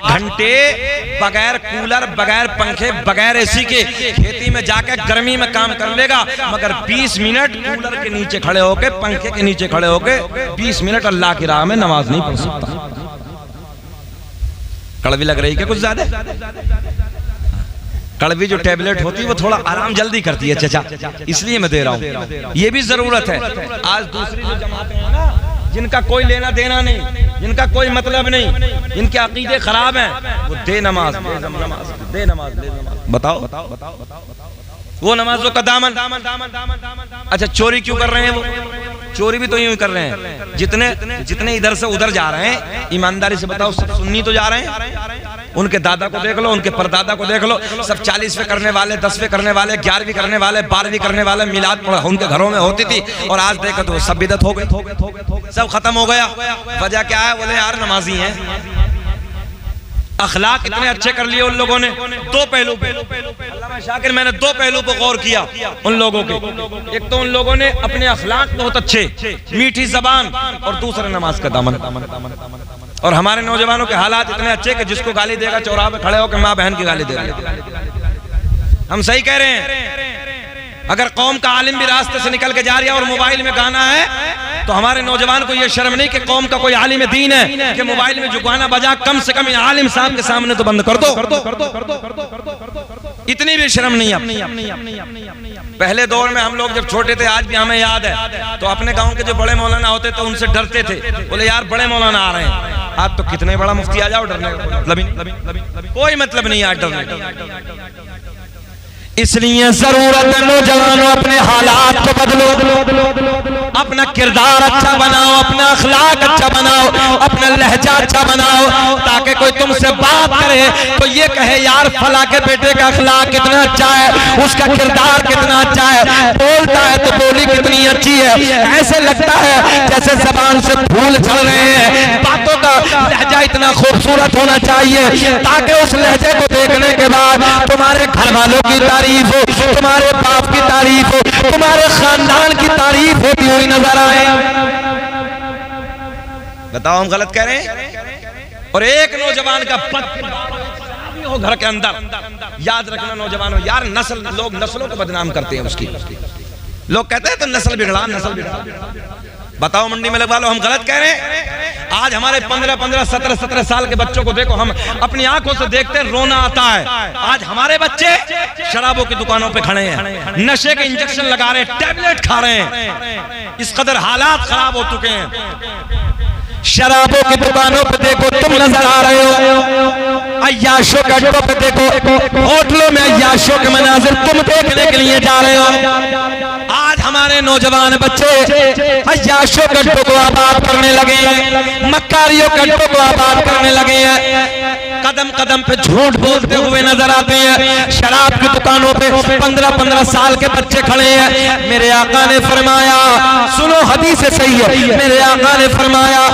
घंटे बगैर कूलर, बगैर पंखे, बगैर एसी के खेती में जाकर गर्मी में काम कर लेगा, मगर 20 मिनट कूलर के नीचे खड़े होके, पंखे के नीचे खड़े होके 20 मिनट अल्लाह की राह में नमाज नहीं पढ़ सकता। कड़वी लग रही है कुछ ज्यादा? कड़वी जो टेबलेट होती है वो थोड़ा आराम जल्दी करती है चाचा, इसलिए मैं दे रहा हूँ। ये भी जरूरत है। आज दूसरी जो जमातें हैं ना, जिनका कोई लेना देना नहीं, जिनका कोई मतलब नहीं, जिनके अकीदे खराब हैं, वो दे नमाज, दे नमाज, बताओ वो नमाजों का दामन। अच्छा चोरी क्यों कर रहे हैं? वो चोरी भी तो यूं ही कर रहे हैं। जितने इधर से उधर जा रहे हैं, ईमानदारी से बताओ, सब सुन्नी तो जा रहे हैं। उनके दादा को देख लो, उनके परदादा को देख लो, सब 40वें करने वाले, 10वें करने वाले, 11वीं करने वाले, 12वीं करने वाले, मिलाद उनके घरों में होती थी, और आज देखो तो सब बिदअत हो गई, सब खत्म हो गया। वजह क्या है? बोले यार नमाजी हैं। अखलाक इतने अच्छे कर लिए उन लोगों ने। दो पहलू पे अल्लामा शाकिर, मैंने दो पहलू पर गौर किया उन लोगों के। एक तो उन लोगों ने अपने अखलाक बहुत अच्छे, मीठी जबान, और दूसरा नमाज का दामन। और हमारे नौजवानों के हालात इतने अच्छे कि जिसको गाली देगा चौराहे पे खड़े होकर माँ बहन की गाली देगा। हम सही कह रहे हैं। अगर कौम का आलिम भी रास्ते से निकल के जा रहा है और मोबाइल में गाना है, तो हमारे नौजवान को यह शर्म नहीं कि कौम का कोई आलिम दीन है कि मोबाइल में जो गाना बजा, कम से कम इन आलिम साहब के सामने तो बंद कर दो। इतनी भी शर्म नहीं है। पहले दौर में हम लोग जब छोटे थे, आज भी हमें याद है, तो अपने गांव के जो बड़े मौलाना होते तो उनसे डरते थे। बोले यार बड़े मौलाना आ रहे हैं। आज तो कितने बड़ा मुफ्ती आ जाओ, डरने का कोई मतलब नहीं आज डरने का। इसलिए जरूरत है नौजवानों, अपने हालात को बदलो, अपना किरदार अच्छा बनाओ, अपना अखलाक अच्छा बनाओ, अपना लहजा अच्छा बनाओ, ताकि कोई तुमसे बात करे तो ये कहे यार फला के बेटे का अखलाक कितना अच्छा है, उसका किरदार कितना अच्छा है, बोलता है तो बोली कितनी अच्छी है। ऐसे लगता है जैसे जबान से फूल झड़ रहे हैं। बातों का लहजा इतना खूबसूरत होना चाहिए ताकि उस लहजे को देखने के बाद तुम्हारे घर वालों की तारीफ हो, तुम्हारे बाप की तारीफ हो, तुम्हारे खानदान की तारीफ होती हुई नजर आए। बताओ हम गलत कह रहे हैं? और एक नौजवान का पद हो घर के अंदर, याद रखना नौजवानों, यार नस्ल, लोग नस्लों को बदनाम करते हैं। उसकी लोग कहते हैं तो नस्ल बिगड़ा, नस्ल बिगड़ा। बताओ मंडी में लगवा लो, हम गलत कह रहे हैं? आज हमारे 15-15, 17-17 साल के बच्चों को देखो, हम अपनी आंखों से देखते हैं, रोना आता है। आज हमारे बच्चे शराबों की दुकानों पे खड़े हैं, नशे के इंजेक्शन लगा रहे हैं, टैबलेट खा रहे हैं। इस कदर हालात खराब हो चुके हैं। शराबों की दुकानों पे देखो तुम नजर आ रहे हो, अय्याशों के अड्डों पे देखो, होटलों में अय्याशों के मनाजिर तुम देखने के लिए जा रहे हो। आज हमारे नौजवान बच्चे अय्याशों के अड्डों को आबाद करने लगे हैं, मक्कारियों के अड्डों को आबाद करने लगे हैं, कदम कदम पे झूठ बोलते हुए नजर आते हैं। शराब की दुकानों पे 15-15 साल के बच्चे खड़े हैं। मेरे आका ने फरमाया, सुनो हदीस सही है, मेरे आका ने फरमाया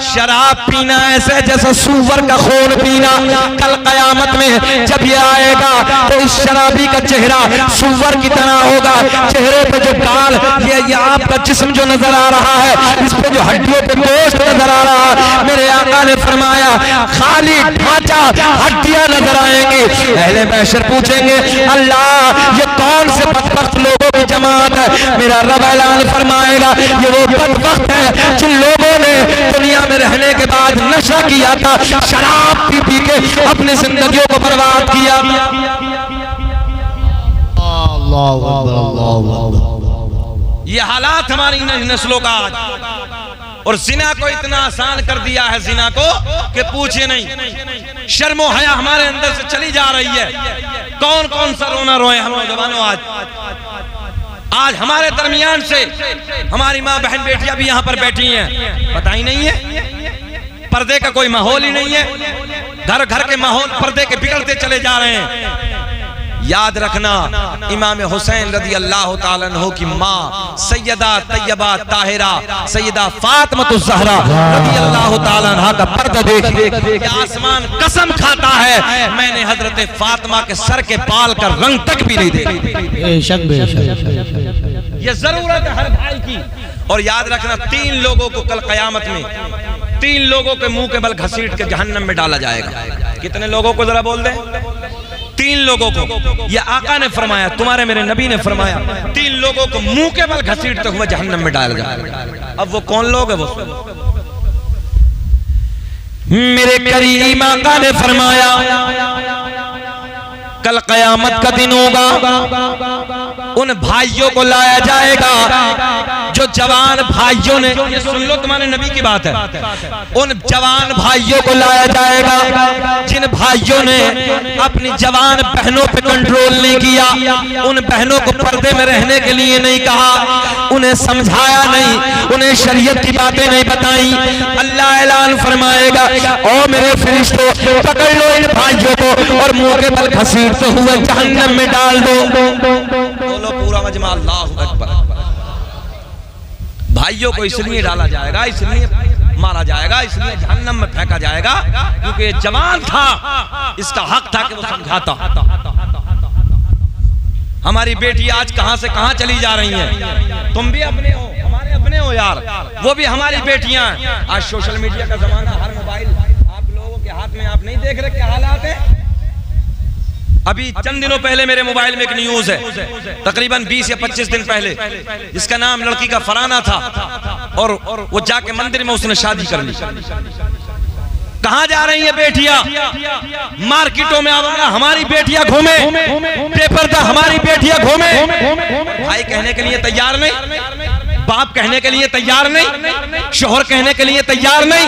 शराब पीना ऐसे जैसा सूअर का खून पीना। कल कयामत में जब ये आएगा तो इस शराबी का चेहरा सूअर की तरह होगा। चेहरे पे जो गाल, ये आपका जिस्म जो नजर आ रहा है, इस पे जो हड्डियों पे गोश्त नजर आ रहा है, मेरे आका ने फरमाया खाली ढांचा, हड्डियां नजर आएंगी। अहले महशर पूछेंगे अल्लाह ये कौन से बदबख्त लोगों की जमात है? मेरा रब ऐलान फरमाएगा ये वो बदबख्त है जिन लोगों ने दुनिया में रहने के बाद नशा किया था, शराब पी पी के अपनी जिंदगियों को बर्बाद किया। ये हालात हमारी नस्लों का आज। और जिना को इतना आसान कर दिया है, जिना को कि पूछे नहीं। शर्मो हया हमारे अंदर से चली जा रही है। कौन कौन सा रोना रोए हम नौजवानों। आज हमारे दरमियान से हमारी माँ बहन बेटियां भी यहाँ पर बैठी हैं, पता ही नहीं है, पर्दे का कोई माहौल ही नहीं है। घर घर के माहौल पर्दे के बिगड़ते चले जा रहे हैं। याद रखना इमाम हुसैन रदी अल्लाह ताला अन्हु की माँ सैयदा तैयबा ताहिरा सैयदा फातिमातुज़ ज़हरा रदी अल्लाह ताला अन्हा का पर्दा देखिए, आसमान कसम खाता है मैंने हजरत फातिमा के सर के बाल का रंग तक भी नहीं देखा। ये जरूरत है हर भाई की। और याद रखना 3 लोगों को कल कयामत में 3 लोगों के मुंह के बल घसीट के जहन्नम में डाला जाएगा। कितने लोगों को जरा बोल दे? 3 लोगों को। ये आका ने फरमाया, तुम्हारे मेरे नबी ने फरमाया, 3 लोगों को मुंह के बल घसीटते हुए जहन्नम में डाला जाएगा। अब वो कौन लोग है? वो मेरे करीम आका ने फरमाया, कल कयामत का दिन होगा, उन भाइयों को लाया जाएगा जो जवान भाइयों ने, ये सुन लो तुम्हारे नबी की बात है, उन जवान भाइयों को लाया जाएगा जिन भाइयों ने अपनी जवान बहनों पे कंट्रोल नहीं किया, उन बहनों को पर्दे में रहने के लिए नहीं कहा, उन्हें समझाया नहीं, उन्हें शरीयत की बातें नहीं बताई। अल्लाह ऐलान फरमाएगा, ओ मेरे फरिश्तों, पकड़ लो इन भाइयों को और मुंह के बल घसीट हुए जहन्नम में डाल दो। बोलो पूरा मजमा अल्लाहु अकबर। भाइयों को इसलिए डाला जाएगा, इसलिए मारा जाएगा, इसलिए जहन्नम में फेंका जाएगा क्योंकि जवान था, इसका हक था कि वो समझाता। हमारी बेटी आज कहां से कहां चली जा रही हैं। तुम भी अपने हो, हमारे अपने हो यार, वो भी हमारी बेटियां हैं। आज सोशल मीडिया का जमाना, हर मोबाइल आप लोगों के हाथ में, आप नहीं देख रहे क्या हालात है। अभी चंद दिनों पहले मेरे मोबाइल में एक न्यूज है, तकरीबन 20 या 25 दिन पहले, जिसका नाम लड़की का फराना था और वो जाके मंदिर में उसने शादी कर ली। कहां जा रही है बेटियां? मार्केटों में हमारी बेटियां घूमे, बेपर्दा हमारी बेटियां घूमे। भाई कहने के लिए तैयार नहीं, बाप कहने के लिए तैयार नहीं, शोहर कहने के लिए तैयार नहीं।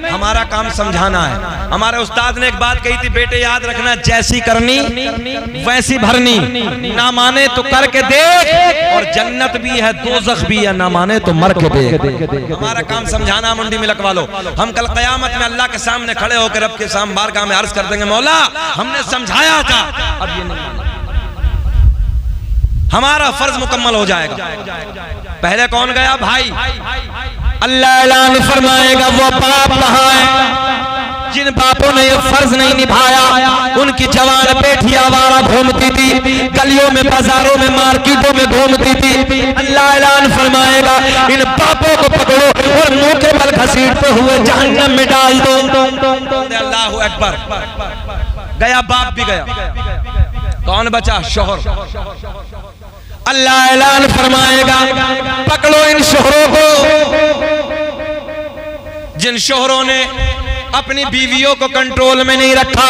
हमारा काम समझाना है। हमारे उस्ताद ने एक बात कही थी, बेटे याद रखना, जैसी करनी वैसी भरनी, ना माने तो करके देख, और जन्नत भी है दोज़ख भी है, ना माने तो मर के देख। हमारा काम समझाना, मुंडी में लकवा लो। हम कल क़यामत में अल्लाह के सामने खड़े होकर रब के सामने बारगाह में अर्ज कर देंगे, मौला हमने समझाया था, अब ये नहीं, हमारा फर्ज मुकम्मल हो जाएगा। पहले कौन गया? भाई। अल्लाह ऐलान फरमाएगा, वो बाप कहां है जिन बापों ने ये फर्ज नहीं निभाया। उनकी जवान बेटी आवारा घूमती थी, गलियों में, बाजारों में, मार्केटों में घूमती थी। अल्लाह ऐलान फरमाएगा, इन बापों को पकड़ो और मुंह के बल घसीटते हुए जहन्नम में डाल दो। अल्लाहु अकबर। गया बाप भी गया, कौन बचा? शोहर। अल्लाह ऐलान फरमाएगा, पकड़ो इन शोहरों को जिन शोहरों ने अपनी बीवियों को कंट्रोल में नहीं रखा,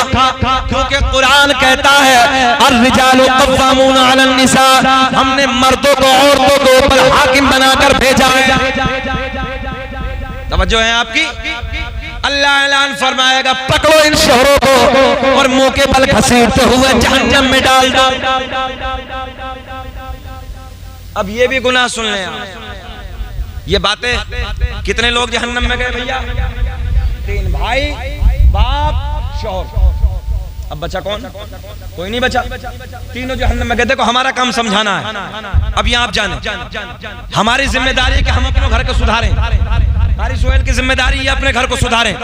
क्योंकि कुरान कहता है, अर्रिजालु क़व्वामूना अलन निसा, हमने मर्दों को औरतों के ऊपर हाकिम बनाकर भेजा है। तवज्जो है आपकी? अल्लाह ऐलान फरमाएगा, पकड़ो इन शोहरों को और मुंह के बल घसीटते हुए जहन्नम में डाल दो। अब ये भी गुनाह सुन लें आप। ये बातें, कितने लोग जहन्नम में गए भैया? 3 भाई, बाप, शोहर। अब बचा कौन? कोई नहीं बचा, तीनों जहन्नम में गए। देखो हमारा काम समझाना है। अब यहाँ आप जाने, हमारी जिम्मेदारी है कि हम अपने घर को सुधारें। कारी सुहेल की जिम्मेदारी ये अपने घर को सुधारें,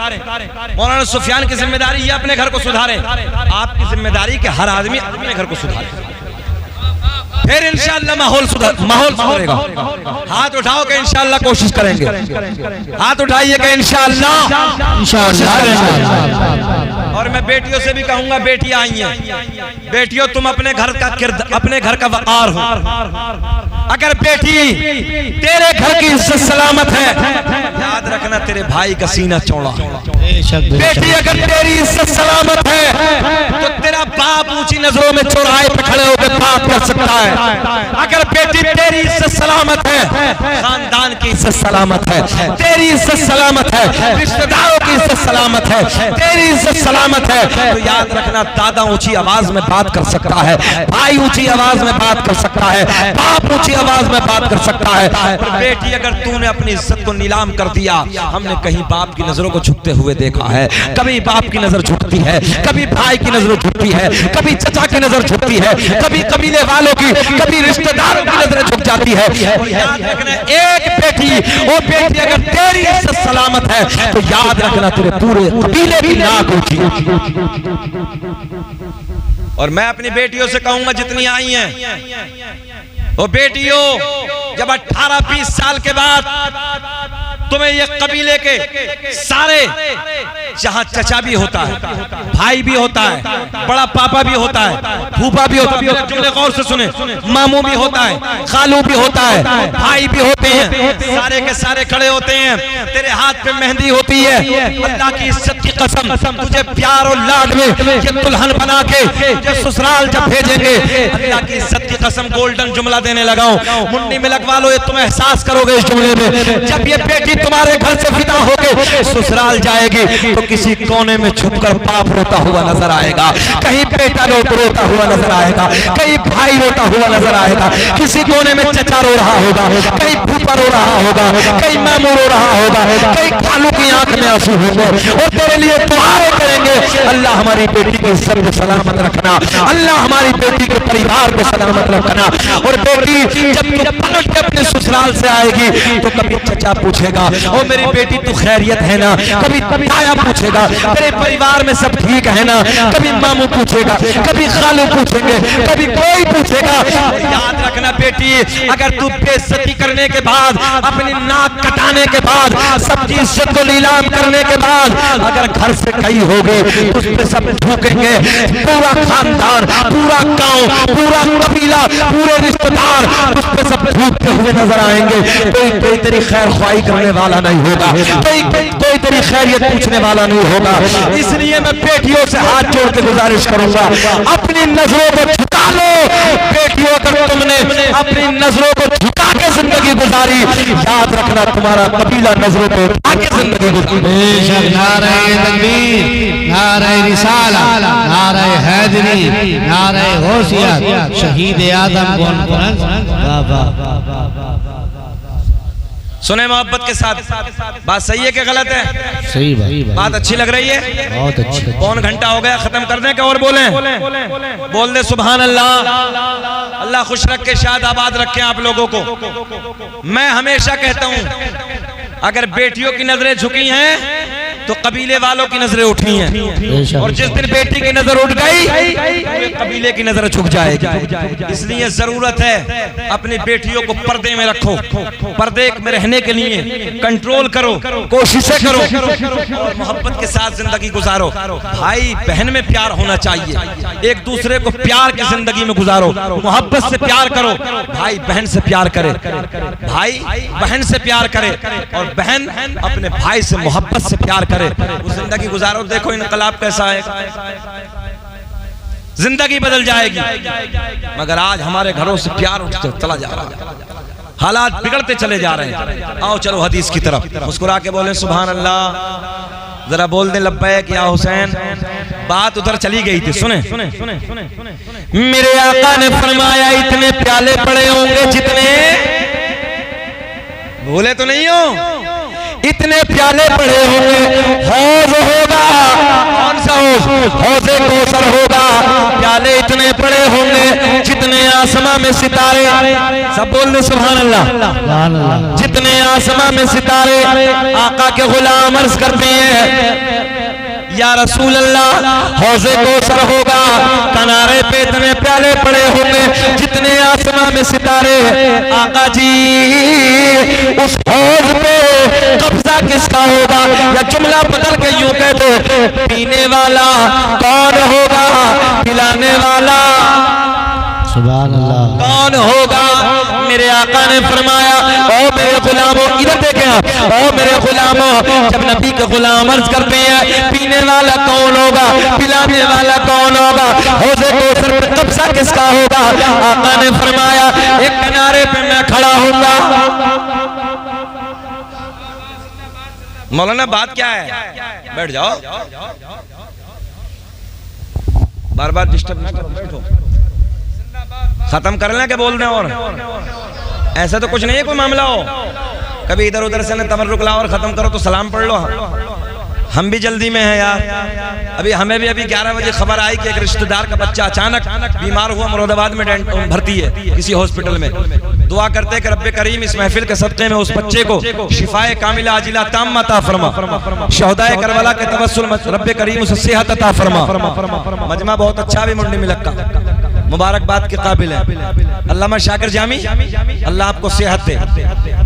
मौलाना सुफियान की जिम्मेदारी ये अपने घर को सुधारें, आपकी जिम्मेदारी कि हर आदमी अपने घर को सुधारे, फिर इंशाअल्लाह माहौल सुधरेगा। हाथ उठाओ के इंशाअल्लाह कोशिश करेंगे। हाथ उठाइए के इंशाअल्लाह। और मैं बेटियों से भी कहूंगा, बेटियां आई हैं, बेटियों तुम अपने घर का वक़ार हो। अगर बेटी तेरे घर की इज्जत सलामत है, याद रखना तेरे भाई का सीना चौड़ा। बेटी अगर तेरी इज्जत सलामत है तो तेरा बाप ऊंची नजरों में चौराहे पे खड़े होकर बात कर सकता है। अगर बेटी तेरी इज्जत सलामत है, खानदान की इज्जत सलामत है, तेरी इज्जत सलामत है, रिश्तेदारों की इज्जत सलामत है, तेरी इज्जत सलामत है, तो याद रखना दादा ऊंची आवाज में बात कर सकता है, भाई ऊंची आवाज में बात कर सकता है, बाप ऊंची आवाज में बात कर सकता है। बेटी अगर तूने अपनी इज्जत को नीलाम कर दिया, हमने कहीं बाप की नजरों को झुकते हुए देखा है, कभी बाप की नजर झुकती है, कभी भाई की नजर झुकती है, कभी चचा की नजर झुकती है, कभी कबीले वालों की, कभी रिश्तेदारों की नजर झुक जाती है। याद रखना एक बेटी, वो बेटी अगर तेरी इज्जत सलामत है तो याद रखना तेरे पूरे कबीले की नाक ऊंची। और मैं अपनी बेटियों से कहूंगा जितनी आई हैं, वो बेटियों जब 18-20 साल के बाद तुम्हें ये कबीले के सारे, जहां चचा भी होता है, भाई भी होता है, बड़ा पापा भी होता है, फूफा भी होता है, जुमले गौर से सुने, मामू भी होता है, खालू भी होता है, भाई भी होते हैं, सारे के सारे खड़े होते हैं, तेरे हाथ पे मेहंदी होती है। अल्लाह की इज्जत की कसम, तुझे प्यार और लाड में ये दुल्हन बना के तुझे ससुराल जब भेजेंगे, अल्लाह की इज्जत की कसम गोल्डन जुमला देने लगाऊं, मुन्नी में लगवा लो, ये तुम एहसास करोगे इस जुमले में। जब ये बेटी तुम्हारे घर से विदा होके ससुराल जाएगी तो किसी कोने में छुपकर बाप रोता हुआ नजर आएगा, कहीं बेटा रोता हुआ नजर आएगा, कहीं भाई रोता हुआ नजर आएगा, किसी कोने में चचा रो रहा होगा, कहीं फूफा रो रहा होगा, कहीं मामू रो रहा होगा, कहीं खालू की आंख में आंसू होंगे और तेरे लिए दुआएं करेंगे, अल्लाह हमारी बेटी की इज्जत को सलामत रखना, अल्लाह हमारी बेटी के परिवार को सलामत रखना। और बेटी जब तू पलट के अपने ससुराल से आएगी तो कभी चचा पूछेगा ओ मेरी बेटी तू खैरियत है ना, कभी ताया पूछेगा तेरे परिवार में सब ठीक है ना, कभी मामू पूछेगा, कभी खालू पूछेंगे, कभी कोई पूछेगा। याद रखना बेटी, अगर तू बेइज्जती करने के बाद, अपनी नाक कटाने के बाद, सबकी इज्जत को नीलाम करने के बाद अगर घर से कहीं हो गए उस पे सब थूकेंगे, पूरा खानदान, पूरा गांव, पूरा कबीला, पूरे रिश्तेदार उस पे सब थूकते हुए नजर आएंगे। कोई तेरी खैर ख्वाही करने वाला नहीं होगा, कोई तेरी खैरियत पूछने वाला नहीं होगा। इसलिए मैं बेटियों से हाथ जोड़ के गुजारिश करूंगा, अपनी नजरों को झुका लो बेटियों, अगर तुमने अपनी नजरों को झुका के जिंदगी गुजारी, याद रखना तुम्हारा कबीला नजरों को उठा के जिंदगी गुजारी। नारे तकबीर, नारे रिसाला, नारे हैदरी, नारे गौसिया, शहीद आदम कॉन्फ्रेंस। सुने मोहब्बत के साथ, बात सही है कि गलत है? सही बात अच्छी लग रही है, बहुत अच्छी। कौन घंटा हो गया खत्म करने का, और बोल दे सुभान अल्लाह। अल्लाह खुश रखे, शाद आबाद रखे आप लोगों को। मैं हमेशा कहता हूं अगर बेटियों की नजरें झुकी हैं तो कबीले वालों की नजरें उठी हैं, और जिस दिन बेटी की नजर उठ गई कबीले की नजर झुक जाएगी। इसलिए जरूरत है अपनी बेटियों को पर्दे में रखो, पर्दे में रहने के लिए कंट्रोल करो, कोशिशें करो और मोहब्बत के साथ जिंदगी गुजारो। भाई बहन में प्यार होना चाहिए, एक दूसरे को प्यार की जिंदगी में गुजारो, मोहब्बत से प्यार करो। भाई बहन से प्यार करे, भाई बहन से प्यार करे, और बहन अपने भाई से मोहब्बत से प्यार करे, वो जिंदगी गुजारो। देखो इनकलाब कैसा है, जिंदगी बदल जाएगी। मगर आज हमारे घरों से प्यार उठते चला जा रहा है, हालात बिगड़ते चले जा रहे हैं। आओ चलो हदीस की तरफ, मुस्कुरा के बोले सुभान अल्लाह, जरा बोल दे लब्बैक या हुसैन। बात उधर चली गई थी, सुने मेरे आका ने फरमाया इतने प्याले पड़े होंगे जितने, भूले तो नहीं हो, इतने प्याले पड़े होंगे, हौज होगा, कौन सा हौज? हौज़े कौसर होगा। प्याले इतने पड़े होंगे जितने आसमां में सितारे, सब बोल दे सुभान अल्लाह। जितने आसमां में सितारे। आका के गुलाम अर्ज करते हैं या रसूल अल्लाह, हौज़े कौसर होगा, किनारे पे इतने प्याले पड़े होंगे जितने आसमां में सितारे। आका जी उस हौज पे कब्जा किसका होगा? या जुमला बदल के यूं कह दो, पीने वाला कौन होगा? पिलाने वाला सुभान अल्लाह कौन होगा? मेरे आका ने फरमाया ओ मेरे गुलामों, इधर देखें आप, ओ मेरे गुलामों, जब नबी के गुलाम अर्ज करते हैं पीने वाला कौन होगा, पिलाने वाला कौन होगा, हौज़े कौसर पर कब्जा किसका होगा? आका ने फरमाया एक किनारे पे मैं खड़ा होऊंगा। मौलाना बात क्या है? बैठ जाओ, बार बार डिस्टर्ब ना करो, बैठो। खत्म कर लें क्या बोल रहे हैं? और ऐसा तो कुछ नहीं है कोई मामला हो, कभी इधर उधर से ना तबर्रुक लाओ और खत्म करो तो सलाम पढ़ लो। हम भी जल्दी में हैं यार। अभी हमें भी अभी 11 बजे खबर आई कि एक रिश्तेदार का बच्चा अचानक बीमार हुआ, मुरादाबाद में भर्ती है किसी हॉस्पिटल में। दुआ करते हैं कि रब्बे करीम इस महफिल के सदक़े में उस बच्चे को शिफाए कामिला आजिला ताम्मा अता फरमा, शहदाए करबला के तवस्सुल रब्बे करीम उसे सेहत अता फरमा। मजमा बहुत अच्छा भी मुंडी मिलक का, मुबारकबाद के काबिल है। अल्लामा शाकिर जामी, अल्लाह आपको सेहत दे।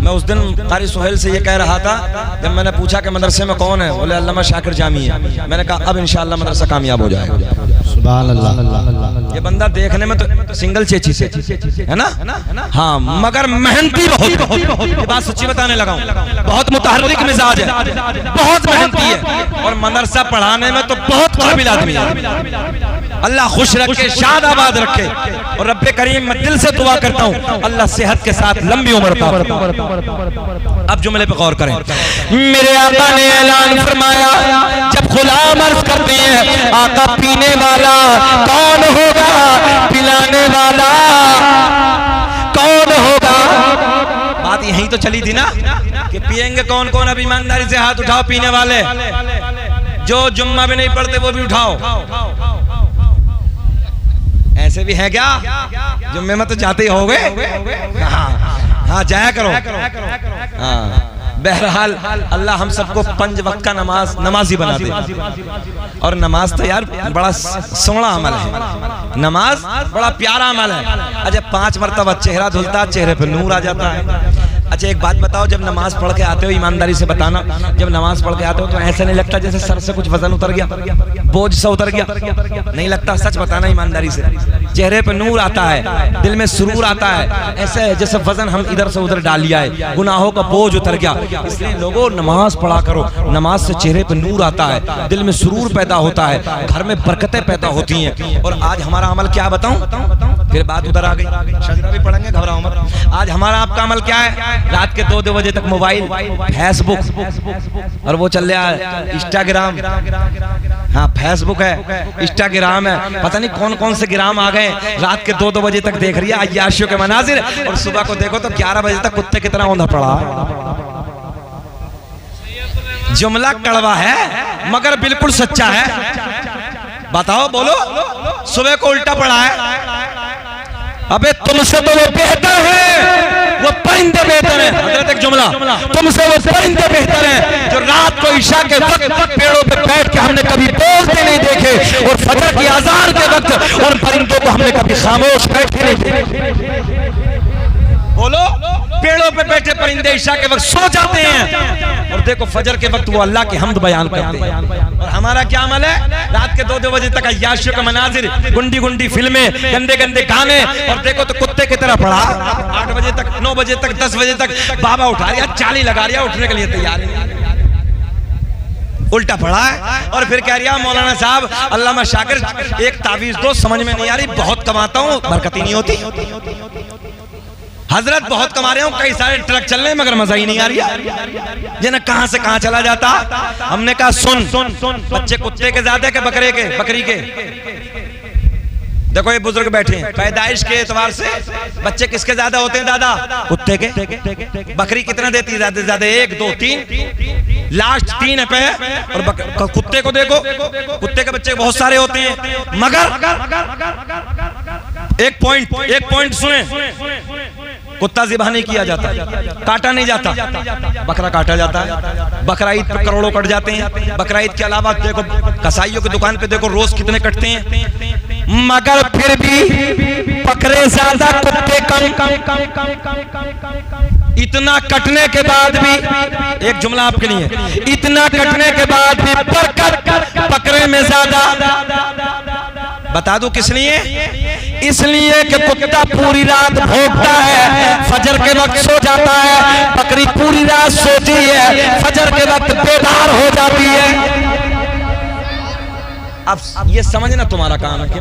मैं उस दिन कारी सुहेल से ये कह रहा था, जब मैंने पूछा कि मदरसे में कौन है, बोले अल्लामा शाकिर जामी है। मैंने कहा अब इंशाअल्लाह मदरसा कामयाब हो जाएगा। सुभान अल्लाह। ये बंदा देखने में तो सिंगल चेची से है ना, हाँ, मगर मेहनती बहुत। ये बात सच्ची बताने लगा हूँ, बहुत मुतहर्रिक मिजाज है, बहुत मेहनती है, और मदरसा पढ़ाने में तो बहुत काबिल आदमी है। अल्लाह खुश रखे, शाद आबाद रखे, और रब्बे करीम मैं दिल से दुआ करता हूँ अल्लाह सेहत के साथ लंबी उम्र अता फरमाए। अब जुमले पे गौर करें। मेरे आका ने ऐलान फरमाया, जब गुलाम अर्ज करते हैं आका पीने वाला कौन होगा, पिलाने वाला कौन होगा। बात यहीं तो चली थी ना कि पिएंगे कौन कौन। अब ईमानदारी से हाथ उठाओ पीने वाले, जो जुम्मा भी नहीं पढ़ते वो भी उठाओ। ऐसे भी है क्या? जुम्मे में तो जाते ही हो गए। हाँ जाया करो। हाँ बहरहाल अल्लाह हम सबको 5 वक्त का नमाजी बना दे। और नमाज तो यार बड़ा सोहना अमल है, नमाज बड़ा प्यारा अमल है। अच्छा 5 मरतबा चेहरा धुलता, चेहरे पे नूर आ जाता है। अच्छा एक बात बताओ, जब नमाज पढ़ के आते हो, ईमानदारी से बताना, जब नमाज पढ़ के आते हो तो ऐसा नहीं लगता जैसे सर से कुछ वजन उतर गया, बोझ सा उतर गया? नहीं लगता? सच बताना ईमानदारी से। चेहरे पे नूर आता है, दिल में सुरूर आता है, ऐसे जैसे वजन हम इधर से उधर डाल लिया है, गुनाहों का बोझ उतर गया। इसलिए लोगों नमाज पढ़ा करो, नमाज से चेहरे पे नूर आता है, दिल में सुरूर पैदा होता है, घर में बरकतें पैदा होती हैं। और आज हमारा अमल क्या बताऊं, फिर बात उधर आ गई, शजरा भी पढ़ेंगे, घबराओ मत। आज हमारा आपका अमल क्या है? रात के 2 बजे तक मोबाइल, फेसबुक, और वो चल रहा है इंस्टाग्राम। हाँ फेसबुक है, इंस्टाग्राम है, पता नहीं कौन कौन से ग्राम आ गए। रात के 2 बजे तक देख रही है अय्याशियों के मनाजिर, और सुबह को देखो तो 11 बजे तक कुत्ते की तरह औंधा पड़ा। जुमला कड़वा है मगर बिल्कुल सच्चा है। बताओ बोलो, सुबह को उल्टा पड़ा है। अबे तुमसे तो वो बेहतर है, वो परिंदे बेहतर है। हजरत एक जुमला, तुमसे वो परिंदे बेहतर है जो रात को ईशा के वक्त पेड़ों पे बैठ के हमने कभी बोलते नहीं देखे, और फजर की अज़ान के वक्त उन परिंदों को हमने कभी खामोश बैठे नहीं देखे। बोलो, पेड़ों पे बैठे परिंदे ईशा के वक्त सो जाते हैं, और देखो फजर के वक्त वो अल्लाह की हमद बयान करते हैं। और हमारा क्या अमल है? रात के 2 बजे तक अय्याशियों का मनाजिर, गुंडी गुंडी फिल्में, गंदे गंदे गाने, और देखो तो कुत्ते की तरह पड़ा। 8 बजे तक, 9 बजे तक, 10 बजे तक बाबा उठा रिया, चाली लगा रिया, उठने के लिए तैयार है, उल्टा पड़ा है। और फिर कह रिया मौलाना साहब अल्लामा शाकिर एक तावीज दो, समझ में नहीं आ रही, बहुत कमाता हूँ, बरकत ही नहीं होती। हजरत बहुत कमा रहे हो, कई सारे ट्रक चल रहे हैं, मगर मजा ही नहीं आ रही। जिन्हें कहां से कहां चला जाता। हमने कहा सुन, बच्चे कुत्ते के ज्यादा के बकरे के, बकरी के? देखो ये बुजुर्ग बैठे हैं, पैदाइश के एतबार से बच्चे किसके ज्यादा होते हैं दादा? कुत्ते के। बकरी कितना देती है ज्यादा से ज्यादा? 1, 2, 3, लास्ट 3 पे। और कुत्ते को देखो, कुत्ते के बच्चे बहुत सारे होते हैं, मगर एक पॉइंट सुने, कुत्ता ज़िबा नहीं किया जाता, काटा नहीं जाता, बकरा काटा जाता है। बकरा ईद पर करोड़ों कट जाते हैं। बकरा ईद के अलावा देखो कसाईयों की दुकान पे देखो रोज कितने कटते हैं, मगर फिर भी बकरे ज्यादा, कुत्ते कम। इतना कटने के बाद भी, एक जुमला आपके लिए, इतना कटने के बाद भी बरकत बकरे में ज्यादा। बता दूं किस लिए? इसलिए कि कुत्ता पूरी रात भौंकता है, फजर के वक्त सो जाता है, बकरी पूरी रात सोती है, फजर के वक्त बेदार हो जाती है। अब ये समझना तुम्हारा काम है।